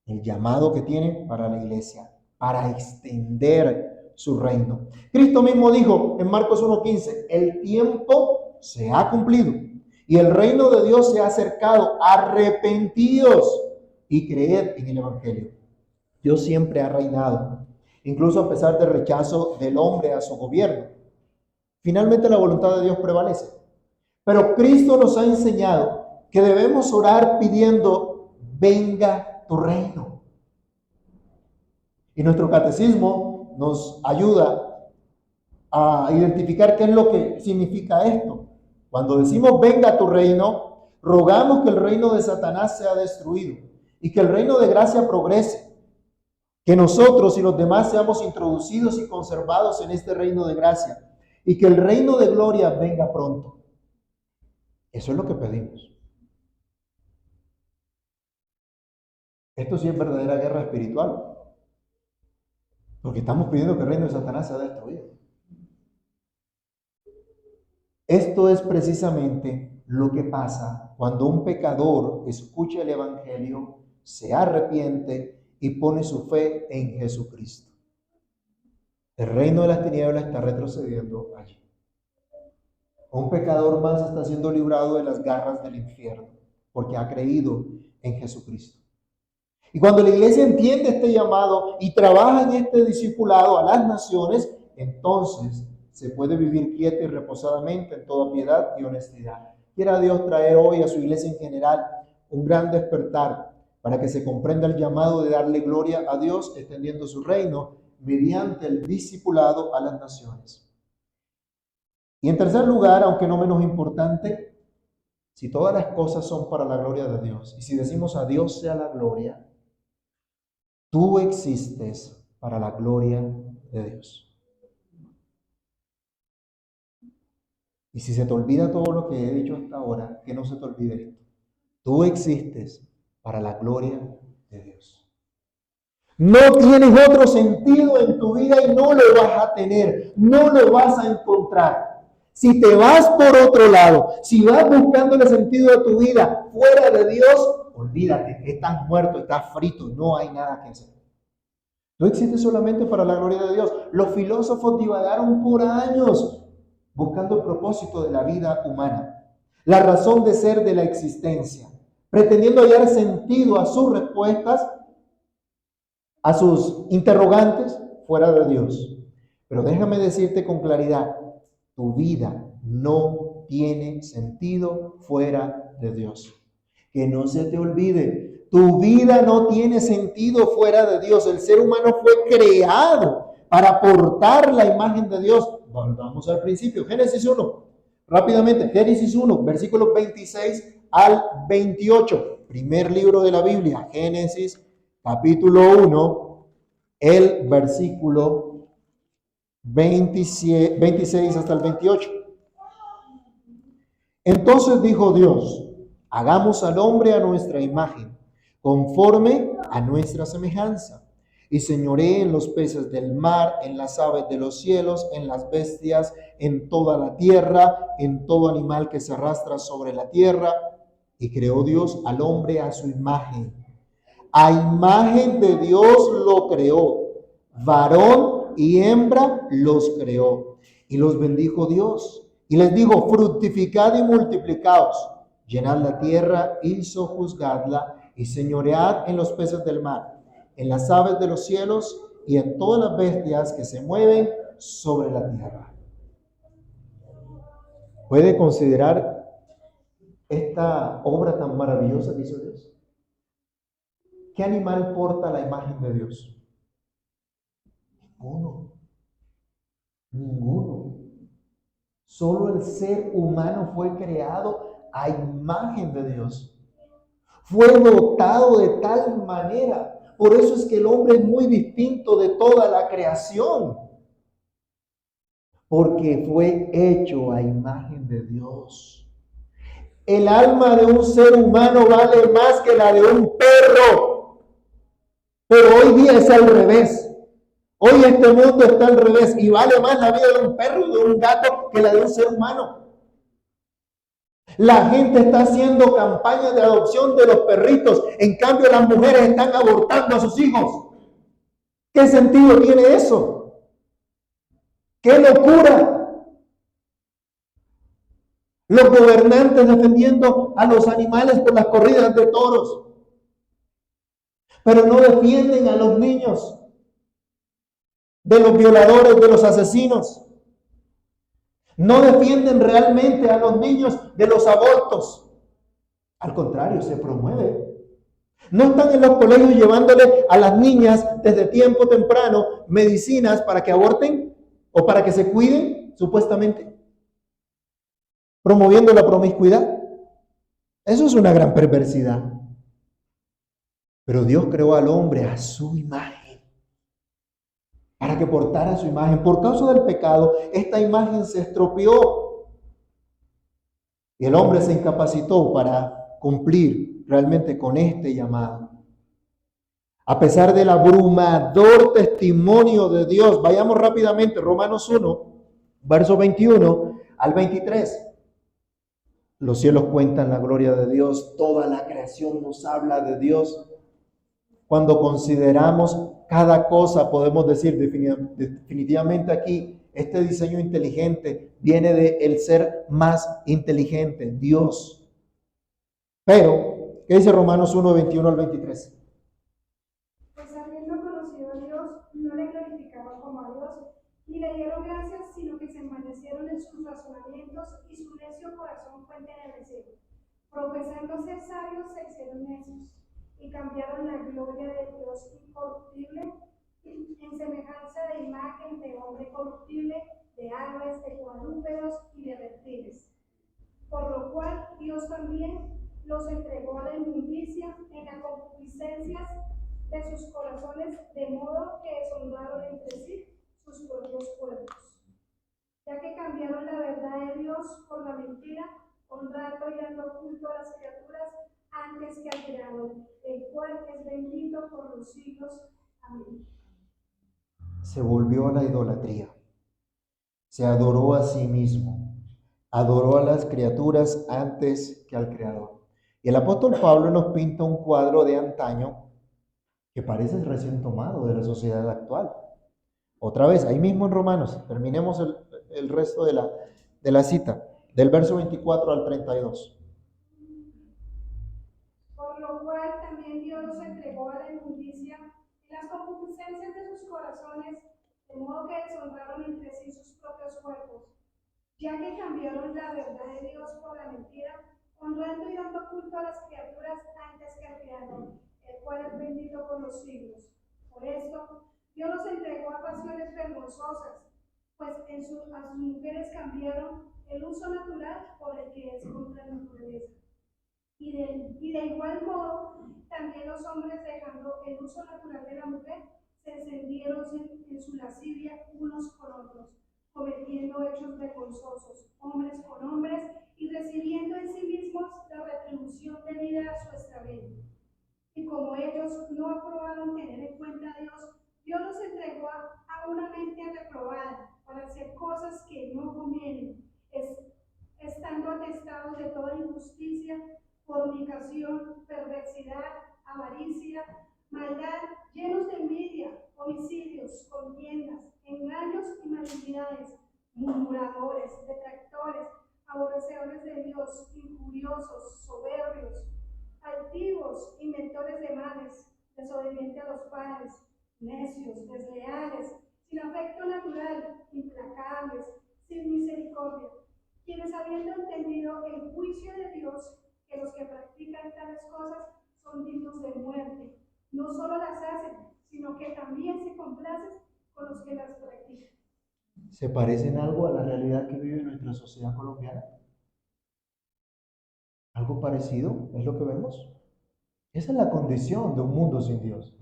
el llamado que tiene para la iglesia, para extender su reino. Cristo mismo dijo en Marcos 1:15, el tiempo se ha cumplido y el reino de Dios se ha acercado. Arrepentíos y creed en el Evangelio. Dios siempre ha reinado, incluso a pesar del rechazo del hombre a su gobierno. Finalmente la voluntad de Dios prevalece. Pero Cristo nos ha enseñado que debemos orar pidiendo, venga tu reino. Y nuestro catecismo nos ayuda a identificar qué es lo que significa esto. Cuando decimos venga tu reino, rogamos que el reino de Satanás sea destruido y que el reino de gracia progrese. Que nosotros y los demás seamos introducidos y conservados en este reino de gracia y que el reino de gloria venga pronto. Eso es lo que pedimos. Esto sí es verdadera guerra espiritual, porque estamos pidiendo que el reino de Satanás sea destruido. Esto es precisamente lo que pasa cuando un pecador escucha el Evangelio, se arrepiente y pone su fe en Jesucristo. El reino de las tinieblas está retrocediendo allí. Un pecador más está siendo librado de las garras del infierno porque ha creído en Jesucristo. Y cuando la iglesia entiende este llamado y trabaja en este discipulado a las naciones, entonces se puede vivir quieta y reposadamente en toda piedad y honestidad. Quiera Dios traer hoy a su iglesia en general un gran despertar para que se comprenda el llamado de darle gloria a Dios extendiendo su reino mediante el discipulado a las naciones. Y en tercer lugar, aunque no menos importante, si todas las cosas son para la gloria de Dios y si decimos a Dios sea la gloria, tú existes para la gloria de Dios. Y si se te olvida todo lo que he dicho hasta ahora, que no se te olvide esto. Tú existes para la gloria de Dios. No tienes otro sentido en tu vida y no lo vas a tener, no lo vas a encontrar. Si te vas por otro lado, si vas buscando el sentido de tu vida fuera de Dios, olvídate, estás muerto, estás frito, no hay nada que hacer. No existe solamente para la gloria de Dios. Los filósofos divagaron por años buscando el propósito de la vida humana, la razón de ser de la existencia, pretendiendo hallar sentido a sus respuestas, a sus interrogantes fuera de Dios. Pero déjame decirte con claridad, tu vida no tiene sentido fuera de Dios. Que no se te olvide, tu vida no tiene sentido fuera de Dios. El ser humano fue creado para portar la imagen de Dios. Volvamos al principio, Génesis 1. Rápidamente, Génesis 1, versículos 26 al 28. Primer libro de la Biblia, Génesis capítulo 1, el versículo 26 hasta el 28. Entonces dijo Dios, hagamos al hombre a nuestra imagen, conforme a nuestra semejanza, y señoree en los peces del mar, en las aves de los cielos, en las bestias, en toda la tierra, en todo animal que se arrastra sobre la tierra. Y creó Dios al hombre a su imagen. A imagen de Dios lo creó, varón y hembra los creó. Y los bendijo Dios. Y les dijo, fructificad y multiplicaos, llenad la tierra y sojuzgadla, y señoread en los peces del mar, en las aves de los cielos, y en todas las bestias que se mueven sobre la tierra. ¿Puede considerar esta obra tan maravillosa que hizo Dios? ¿Qué animal porta la imagen de Dios? Ninguno. Ninguno. Solo el ser humano fue creado a imagen de Dios. Fue dotado de tal manera. Por eso es que el hombre es muy distinto de toda la creación. Porque fue hecho a imagen de Dios. El alma de un ser humano vale más que la de un perro. Pero hoy día es al revés. Hoy este mundo está al revés y vale más la vida de un perro y de un gato que la de un ser humano. La gente está haciendo campañas de adopción de los perritos. En cambio, las mujeres están abortando a sus hijos. ¿Qué sentido tiene eso? ¡Qué locura! Los gobernantes defendiendo a los animales por las corridas de toros. Pero no defienden a los niños de los violadores, de los asesinos. No defienden realmente a los niños de los abortos. Al contrario, se promueve. No están en los colegios llevándole a las niñas desde tiempo temprano medicinas para que aborten o para que se cuiden, supuestamente. Promoviendo la promiscuidad. Eso es una gran perversidad. Pero Dios creó al hombre a su imagen, para que portara su imagen. Por causa del pecado, esta imagen se estropeó. Y el hombre se incapacitó para cumplir realmente con este llamado. A pesar del abrumador testimonio de Dios, vayamos rápidamente, Romanos 1, verso 21 al 23. Los cielos cuentan la gloria de Dios, toda la creación nos habla de Dios. Cuando consideramos cada cosa, podemos decir definitivamente aquí, este diseño inteligente viene del ser más inteligente, Dios. Pero, ¿qué dice Romanos 1, 21 al 23? Pues habiendo conocido a Dios, no le glorificaban como a Dios, ni le dieron gracias, sino que se envanecieron en sus razonamientos, y su necio corazón fue entenebrecido. Profesando ser sabios, se hicieron necios, y cambiaron la gloria de Dios incorruptible en semejanza de imagen de hombre corruptible, de aves, de cuadrúpedos y de reptiles. Por lo cual Dios también los entregó a la inmundicia en las concupiscencias de sus corazones, de modo que deshonraron entre sí sus propios cuerpos. Ya que cambiaron la verdad de Dios por la mentira, honrando y dando culto a las criaturas antes que al Creador, el cual es bendito por los siglos. Amén. Se volvió a la idolatría. Se adoró a sí mismo. adoró a las criaturas antes que al Creador. Y el apóstol Pablo nos pinta un cuadro de antaño que parece recién tomado de la sociedad actual. Otra vez, ahí mismo en Romanos, terminemos el resto de la cita, del verso 24 al 32. Por lo cual también Dios los entregó a la inmundicia y las concupiscencias de sus corazones, de modo que deshonraron entre sí sus propios cuerpos, ya que cambiaron la verdad de Dios por la mentira, honrando y dando culto a las criaturas antes que al Creador, el cual es bendito por los siglos. Por esto, Dios los entregó a pasiones vergonzosas, pues a sus mujeres cambiaron el uso natural por el que es contra la naturaleza. Y de igual modo, también los hombres, dejando el uso natural de la mujer, se encendieron en su lascivia unos con otros, cometiendo hechos vergonzosos, hombres con hombres, y recibiendo en sí mismos la retribución debida a su extravío. Y como ellos no aprobaron tener en cuenta a Dios, Dios los entregó a una mente reprobada para hacer cosas que no convienen, estando atestados de toda injusticia, fornicación, perversidad, avaricia, maldad, llenos de envidia, homicidios, contiendas, engaños y malignidades, murmuradores, detractores, aborrecedores de Dios, injuriosos, soberbios, altivos, inventores de males, desobedientes a los padres, necios, desleales, sin afecto natural, implacables, sin misericordia, quienes habiendo entendido el juicio de Dios, que los que practican tales cosas son dignos de muerte, no solo las hacen, sino que también se complacen con los que las practican. ¿Se parecen algo a la realidad que vive nuestra sociedad colombiana? ¿Algo parecido es lo que vemos? Esa es la condición de un mundo sin Dios.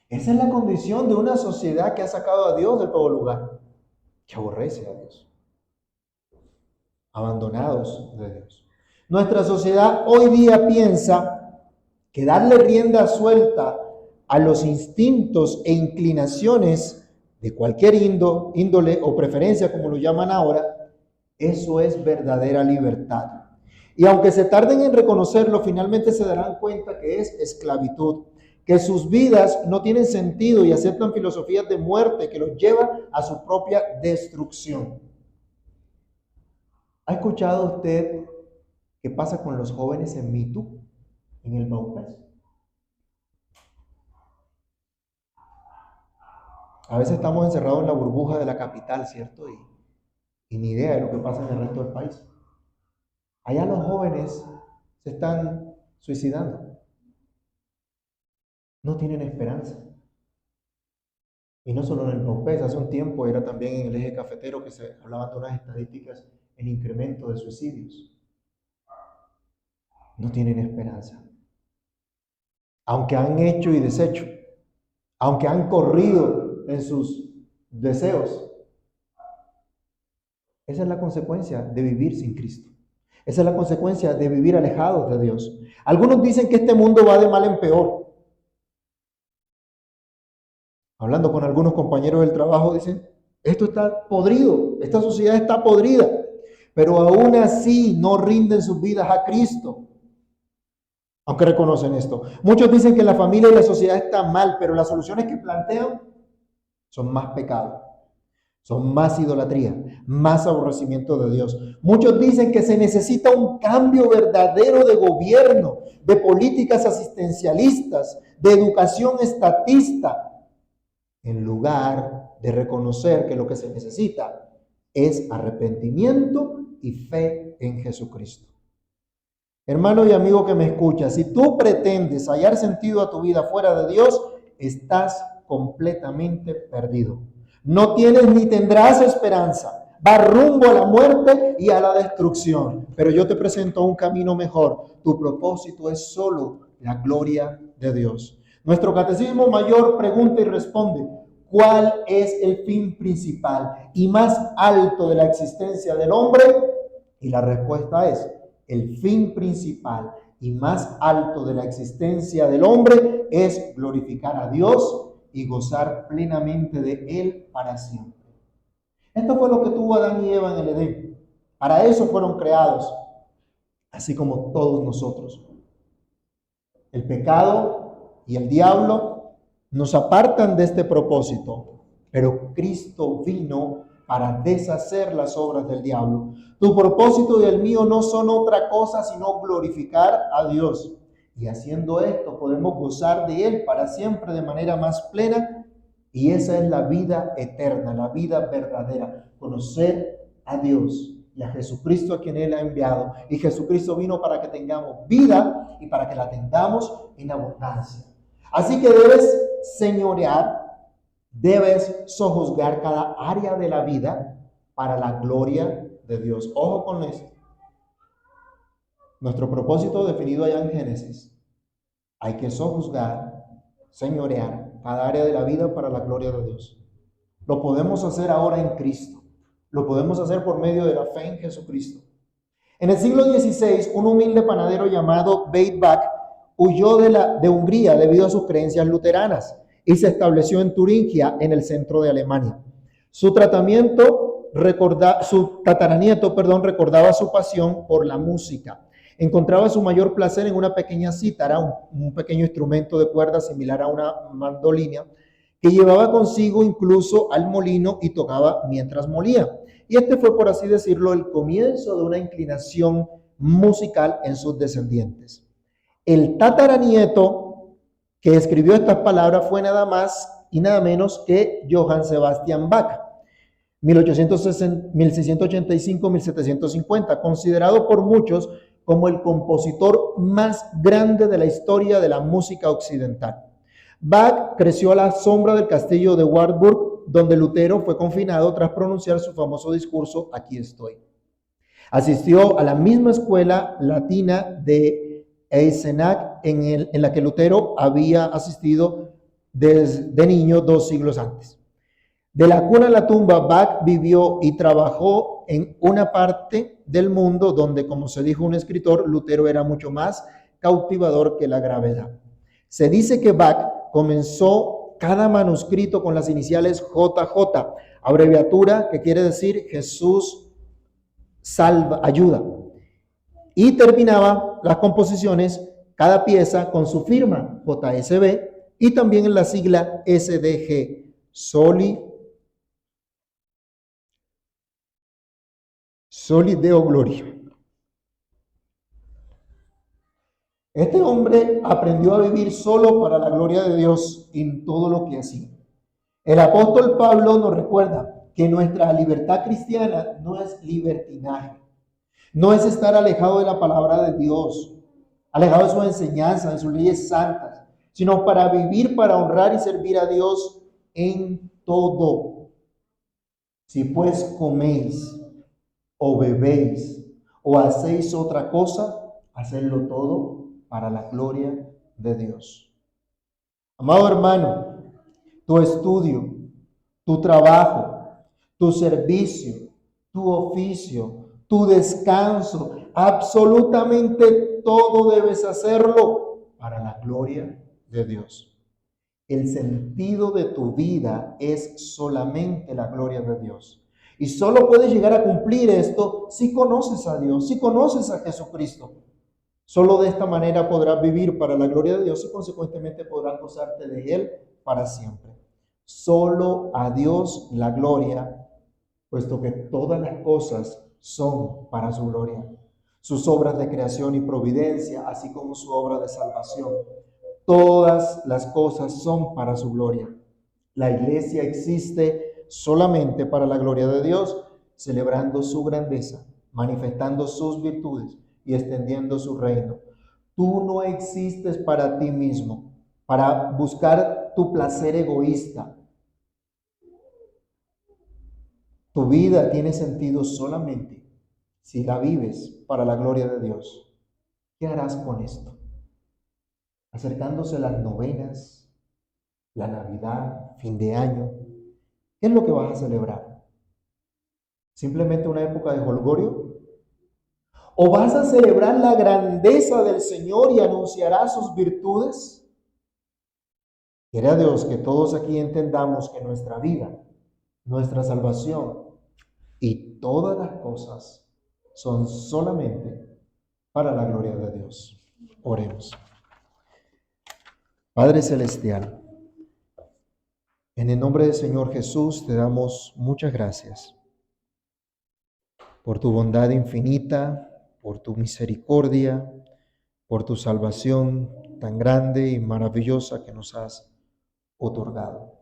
Esa es la condición de una sociedad que ha sacado a Dios de todo lugar, que aborrece a Dios, abandonados de Dios. Nuestra sociedad hoy día piensa que darle rienda suelta a los instintos e inclinaciones de cualquier índole o preferencia, como lo llaman ahora, eso es verdadera libertad. Y aunque se tarden en reconocerlo, finalmente se darán cuenta que es esclavitud, que sus vidas no tienen sentido y aceptan filosofías de muerte que los llevan a su propia destrucción. ¿Ha escuchado usted qué pasa con los jóvenes en MeToo, en el Baupés? A veces estamos encerrados en la burbuja de la capital, ¿cierto? Y ni idea de lo que pasa en el resto del país. Allá los jóvenes se están suicidando. No tienen esperanza. Y no solo en el Baupés, hace un tiempo era también en el eje cafetero que se hablaban de unas estadísticas en incremento de suicidios. No tienen esperanza. Aunque han hecho y deshecho, aunque han corrido en sus deseos. Esa es la consecuencia de vivir sin Cristo. Esa es la consecuencia de vivir alejados de Dios. Algunos dicen que este mundo va de mal en peor. Hablando con algunos compañeros del trabajo, dicen, esto está podrido, esta sociedad está podrida, pero aún así no rinden sus vidas a Cristo, aunque reconocen esto. Muchos dicen que la familia y la sociedad están mal, pero las soluciones que plantean son más pecado, son más idolatría, más aborrecimiento de Dios. Muchos dicen que se necesita un cambio verdadero de gobierno, de políticas asistencialistas, de educación estatista, en lugar de reconocer que lo que se necesita es arrepentimiento y fe en Jesucristo. Hermano y amigo que me escucha, si tú pretendes hallar sentido a tu vida fuera de Dios, estás completamente perdido. No tienes ni tendrás esperanza. Va rumbo a la muerte y a la destrucción. Pero yo te presento un camino mejor. Tu propósito es solo la gloria de Dios. Nuestro catecismo mayor pregunta y responde: ¿cuál es el fin principal y más alto de la existencia del hombre? Y la respuesta es: el fin principal y más alto de la existencia del hombre es glorificar a Dios y gozar plenamente de Él para siempre. Esto fue lo que tuvo Adán y Eva en el Edén. Para eso fueron creados, así como todos nosotros. El pecado y el diablo nos apartan de este propósito, pero Cristo vino para deshacer las obras del diablo. Tu propósito y el mío no son otra cosa sino glorificar a Dios. Y haciendo esto podemos gozar de Él para siempre de manera más plena. Y esa es la vida eterna, la vida verdadera. Conocer a Dios y a Jesucristo a quien Él ha enviado. Y Jesucristo vino para que tengamos vida y para que la tengamos en abundancia. Así que debes señorear, debes sojuzgar cada área de la vida para la gloria de Dios. Ojo con esto. Nuestro propósito definido allá en Génesis. Hay que sojuzgar, señorear cada área de la vida para la gloria de Dios. Lo podemos hacer ahora en Cristo. Lo podemos hacer por medio de la fe en Jesucristo. En el siglo XVI, un humilde panadero llamado Beit Bak huyó de Hungría debido a sus creencias luteranas y se estableció en Turingia, en el centro de Alemania. Su tataranieto recordaba su pasión por la música. Encontraba su mayor placer en una pequeña cítara, un pequeño instrumento de cuerda similar a una mandolina, que llevaba consigo incluso al molino y tocaba mientras molía. Y este fue, por así decirlo, el comienzo de una inclinación musical en sus descendientes. El tataranieto que escribió estas palabras fue nada más y nada menos que Johann Sebastian Bach, 1685-1750, considerado por muchos como el compositor más grande de la historia de la música occidental. Bach creció a la sombra del castillo de Wartburg, donde Lutero fue confinado tras pronunciar su famoso discurso "Aquí estoy". Asistió a la misma escuela latina de Eisenach en la que Lutero había asistido de niño 2 siglos antes. De la cuna a la tumba, Bach vivió y trabajó en una parte del mundo donde, como se dijo un escritor, Lutero era mucho más cautivador que la gravedad. Se dice que Bach comenzó cada manuscrito con las iniciales JJ, abreviatura que quiere decir Jesús salva, ayuda, y terminaba las composiciones, cada pieza, con su firma JSB y también en la sigla SDG, Soli Deo Gloria. Este hombre aprendió a vivir solo para la gloria de Dios en todo lo que hacía. El apóstol Pablo nos recuerda que nuestra libertad cristiana no es libertinaje, no es estar alejado de la palabra de Dios, alejado de su enseñanza, de sus leyes santas, sino para vivir, para honrar y servir a Dios en todo. Si pues coméis o bebéis o hacéis otra cosa, hacedlo todo para la gloria de Dios. Amado hermano, tu estudio, tu trabajo, tu servicio, tu oficio, tu descanso, absolutamente todo debes hacerlo para la gloria de Dios. El sentido de tu vida es solamente la gloria de Dios. Y solo puedes llegar a cumplir esto si conoces a Dios, si conoces a Jesucristo. Solo de esta manera podrás vivir para la gloria de Dios y consecuentemente podrás gozarte de Él para siempre. Solo a Dios la gloria, puesto que todas las cosas son para su gloria. Sus obras de creación y providencia, así como su obra de salvación. Todas las cosas son para su gloria. La iglesia existe solamente para la gloria de Dios, celebrando su grandeza, manifestando sus virtudes y extendiendo su reino. Tú no existes para ti mismo, para buscar tu placer egoísta. Tu vida tiene sentido solamente si la vives para la gloria de Dios. ¿Qué harás con esto? Acercándose las novenas, la Navidad, fin de año, ¿qué es lo que vas a celebrar? ¿Simplemente una época de jolgorio? ¿O vas a celebrar la grandeza del Señor y anunciarás sus virtudes? Quiera Dios que todos aquí entendamos que nuestra vida, nuestra salvación y todas las cosas son solamente para la gloria de Dios. Oremos. Padre Celestial, en el nombre del Señor Jesús te damos muchas gracias por tu bondad infinita, por tu misericordia, por tu salvación tan grande y maravillosa que nos has otorgado.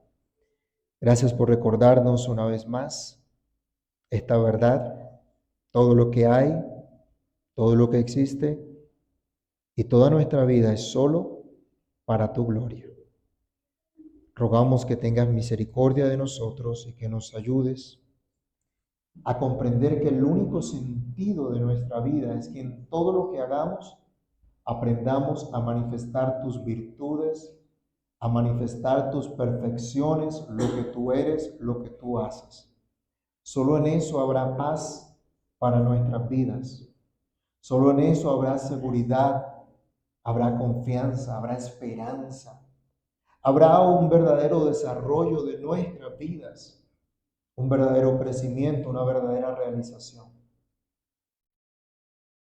Gracias por recordarnos una vez más esta verdad, todo lo que hay, todo lo que existe y toda nuestra vida es solo para tu gloria. Rogamos que tengas misericordia de nosotros y que nos ayudes a comprender que el único sentido de nuestra vida es que en todo lo que hagamos aprendamos a manifestar tus virtudes, a manifestar tus perfecciones, lo que tú eres, lo que tú haces. Solo en eso habrá paz para nuestras vidas. Solo en eso habrá seguridad, habrá confianza, habrá esperanza. Habrá un verdadero desarrollo de nuestras vidas, un verdadero crecimiento, una verdadera realización.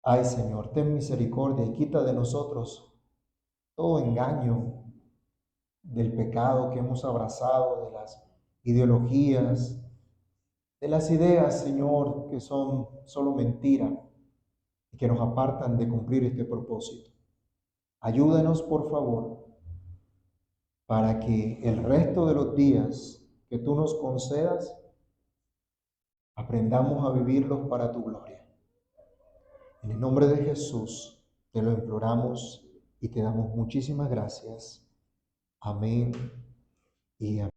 Ay, Señor, ten misericordia y quita de nosotros todo engaño del pecado que hemos abrazado, de las ideologías, de las ideas, Señor, que son solo mentira y que nos apartan de cumplir este propósito. Ayúdanos, por favor, para que el resto de los días que tú nos concedas, aprendamos a vivirlos para tu gloria. En el nombre de Jesús te lo imploramos y te damos muchísimas gracias. Amén y amén.